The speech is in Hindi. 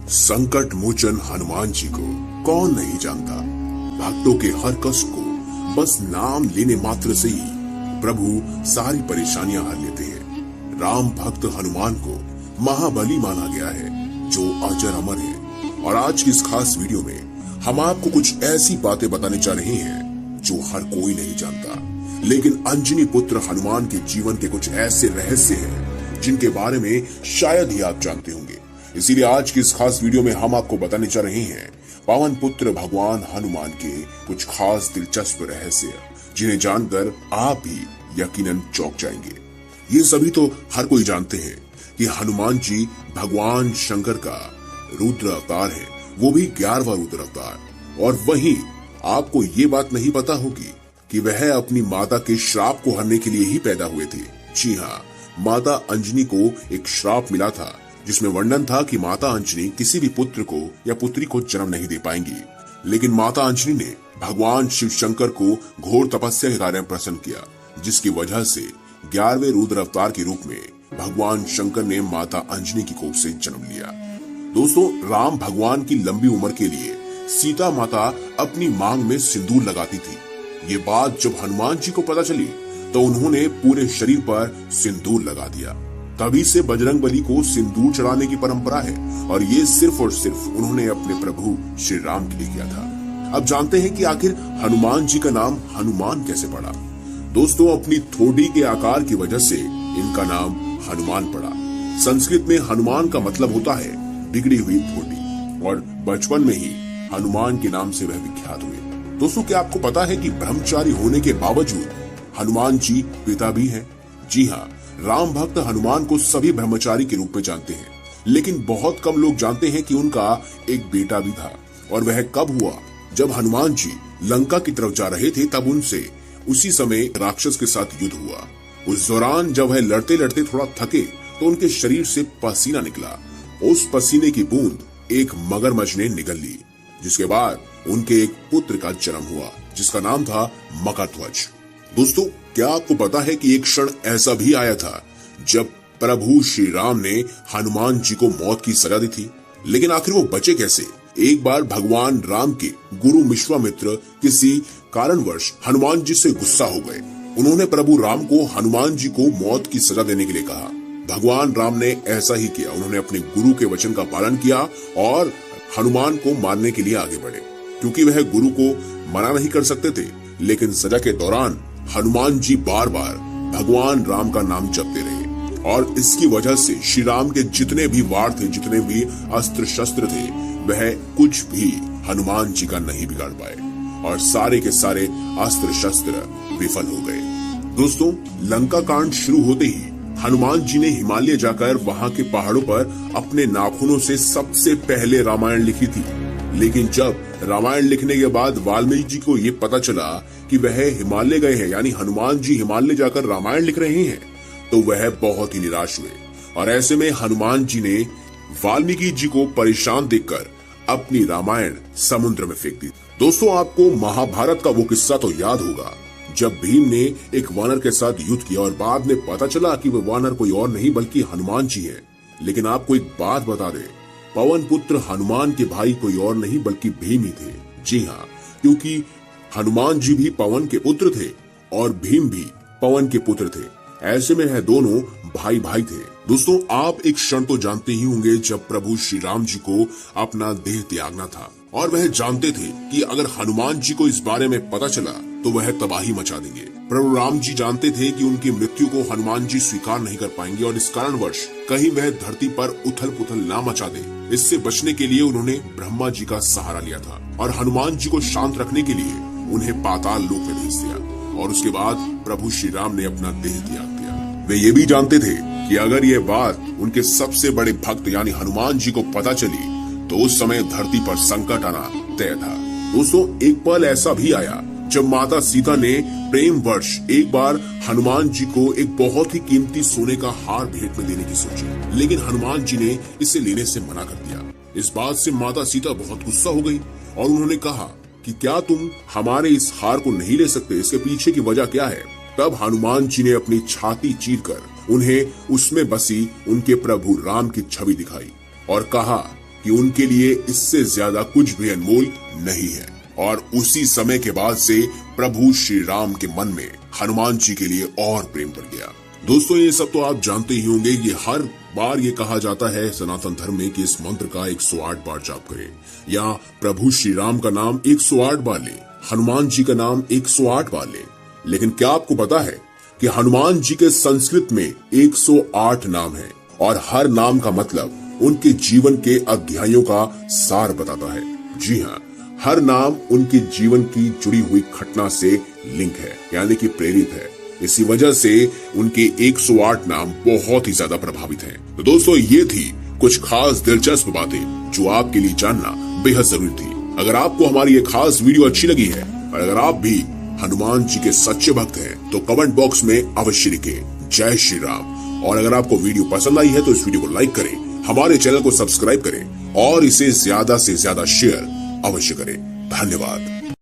संकट मोचन हनुमान जी को कौन नहीं जानता। भक्तों के हर कष्ट को बस नाम लेने मात्र से ही प्रभु सारी परेशानियां हल लेते हैं। राम भक्त हनुमान को महाबली माना गया है जो अजर अमर है। और आज की इस खास वीडियो में हम आपको कुछ ऐसी बातें बताने जा रहे हैं जो हर कोई नहीं जानता, लेकिन अंजनी पुत्र हनुमान के जीवन के कुछ ऐसे रहस्य हैं जिनके बारे में शायद ही आप जानते होंगे। इसीलिए आज की इस खास वीडियो में हम आपको बताने जा रहे हैं पावन पुत्र भगवान हनुमान के कुछ खास दिलचस्प रहस्य, जिन्हें जानकर आप भी यकीनन चौंक जाएंगे। ये सभी तो हर कोई जानते हैं कि हनुमान जी भगवान शंकर का रुद्र अवतार है, वो भी 11वां रुद्र अवतार। और वहीं आपको ये बात नहीं पता होगी कि वह अपनी माता के श्राप को हरने के लिए ही पैदा हुए थे। जी हाँ, माता अंजनी को एक श्राप मिला था जिसमें वर्णन था कि माता अंजनी किसी भी पुत्र को या पुत्री को जन्म नहीं दे पाएंगी। लेकिन माता अंजनी ने भगवान शिव शंकर को घोर तपस्या के कार्य में प्रसन्न किया, जिसकी वजह से 11वें रुद्र अवतार के रूप में भगवान शंकर ने माता अंजनी की कोख से जन्म लिया। दोस्तों, राम भगवान की लंबी उम्र के लिए सीता माता अपनी मांग में सिंदूर लगाती थी। ये बात जब हनुमान जी को पता चली तो उन्होंने पूरे शरीर पर सिंदूर लगा दिया। तभी से बजरंगबली को सिंदूर चढ़ाने की परंपरा है, और ये सिर्फ और सिर्फ उन्होंने अपने प्रभु श्री राम के लिए किया था। अब जानते हैं कि आखिर हनुमान जी का नाम हनुमान कैसे पड़ा। दोस्तों, अपनी ठोड़ी के आकार की वजह से इनका नाम हनुमान पड़ा। संस्कृत में हनुमान का मतलब होता है बिगड़ी हुई ठोड़ी, और बचपन में ही हनुमान के नाम से वह विख्यात हुए। दोस्तों, क्या आपको पता है कि ब्रह्मचारी होने के बावजूद हनुमान जी पिता भी हैं? जी हाँ, राम भक्त हनुमान को सभी ब्रह्मचारी के रूप में जानते हैं, लेकिन बहुत कम लोग जानते हैं कि उनका एक बेटा भी था। और वह कब हुआ? जब हनुमान जी लंका की तरफ जा रहे थे, तब उनसे उसी समय राक्षस के साथ युद्ध हुआ। उस दौरान जब वह लड़ते लड़ते थोड़ा थके तो उनके शरीर से पसीना निकला। उस पसीने की बूंद एक मगरमच्छ ने निगल ली, जिसके बाद उनके एक पुत्र का जन्म हुआ जिसका नाम था मकरध्वज। दोस्तों, क्या आपको पता है कि एक क्षण ऐसा भी आया था जब प्रभु श्री राम ने हनुमान जी को मौत की सजा दी थी, लेकिन आखिर वो बचे कैसे? एक बार भगवान राम के गुरु विश्वामित्र किसी कारणवश हनुमान जी से गुस्सा हो गए। उन्होंने प्रभु राम को हनुमान जी को मौत की सजा देने के लिए कहा। भगवान राम ने ऐसा ही किया। उन्होंने अपने गुरु के वचन का पालन किया और हनुमान को मारने के लिए आगे बढ़े। क्योंकि वह गुरु को मना नहीं कर सकते थे, लेकिन सजा के दौरान हनुमान जी बार बार भगवान राम का नाम जपते रहे, और इसकी वजह से श्री राम के जितने भी वार थे, जितने भी अस्त्र शस्त्र थे, वह कुछ भी हनुमान जी का नहीं बिगाड़ पाए, और सारे के सारे अस्त्र शस्त्र विफल हो गए। दोस्तों, लंका कांड शुरू होते ही हनुमान जी ने हिमालय जाकर वहां के पहाड़ों पर अपने नाखूनों से सबसे पहले रामायण लिखी थी। लेकिन जब रामायण लिखने के बाद वाल्मीकि जी को ये पता चला कि वह हिमालय गए हैं, यानी हनुमान जी हिमालय जाकर रामायण लिख रहे हैं, तो वह बहुत ही निराश हुए। और ऐसे में हनुमान जी ने वाल्मीकि जी को परेशान देखकर अपनी रामायण समुद्र में फेंक दी। दोस्तों, आपको महाभारत का वो किस्सा तो याद होगा जब भीम ने एक वानर के साथ युद्ध किया और बाद में पता चला कि वह वानर कोई और नहीं बल्कि हनुमान जी है। लेकिन आपको एक बात बता दे, पवन पुत्र हनुमान के भाई कोई और नहीं बल्कि भीम ही थे। जी हाँ, क्योंकि हनुमान जी भी पवन के पुत्र थे और भीम भी पवन के पुत्र थे। ऐसे में यह दोनों भाई भाई थे। दोस्तों, आप एक क्षण तो जानते ही होंगे जब प्रभु श्री राम जी को अपना देह त्यागना था, और वह जानते थे कि अगर हनुमान जी को इस बारे में पता चला तो वह तबाही मचा देंगे। प्रभु राम जी जानते थे कि उनकी मृत्यु को हनुमान जी स्वीकार नहीं कर पाएंगे, और इस कारणवश कहीं वह धरती पर उथल पुथल ना मचा दे। इससे बचने के लिए उन्होंने ब्रह्मा जी का सहारा लिया था, और हनुमान जी को शांत रखने के लिए उन्हें पाताल लोक में भेज दिया। और उसके बाद प्रभु श्री राम ने अपना देह त्याग दिया। वे ये भी जानते थे कि अगर ये बात उनके सबसे बड़े भक्त यानी हनुमान जी को पता चली तो उस समय धरती पर संकट आना तय था। दोस्तों, एक पल ऐसा भी आया जब माता सीता ने प्रेम वर्ष एक बार हनुमान जी को एक बहुत ही कीमती सोने का हार भेंट में देने की सोची, लेकिन हनुमान जी ने इसे लेने से मना कर दिया। इस बात से माता सीता बहुत गुस्सा हो गई और उन्होंने कहा कि क्या तुम हमारे इस हार को नहीं ले सकते? इसके पीछे की वजह क्या है? तब हनुमान जी ने अपनी छाती चीरकर उन्हें उसमें बसी उनके प्रभु राम की छवि दिखाई और कहा कि उनके लिए इससे ज्यादा कुछ भी अनमोल नहीं है। और उसी समय के बाद से प्रभु श्री राम के मन में हनुमान जी के लिए और प्रेम बढ़ गया। दोस्तों, ये सब तो आप जानते ही होंगे। ये हर बार ये कहा जाता है सनातन धर्म में कि इस मंत्र का 108 बार जाप करें, या प्रभु श्री राम का नाम 108 बार लें, हनुमान जी का नाम 108 बार लें। लेकिन क्या आपको पता है कि हनुमान जी के संस्कृत में 108 नाम है और हर नाम का मतलब उनके जीवन के अध्यायों का सार बताता है। जी हाँ, हर नाम उनके जीवन की जुड़ी हुई घटना से लिंक है, यानी कि प्रेरित है। इसी वजह से उनके 108 नाम बहुत ही ज्यादा प्रभावित हैं। तो दोस्तों, ये थी कुछ खास दिलचस्प बातें जो आपके लिए जानना बेहद जरूरी थी। अगर आपको हमारी ये खास वीडियो अच्छी लगी है और अगर आप भी हनुमान जी के सच्चे भक्त हैं तो कमेंट बॉक्स में अवश्य लिखें जय श्री राम। और अगर आपको वीडियो पसंद आई है तो इस वीडियो को लाइक करें, हमारे चैनल को सब्सक्राइब करें और इसे ज्यादा से ज्यादा शेयर अवश्य करें। धन्यवाद।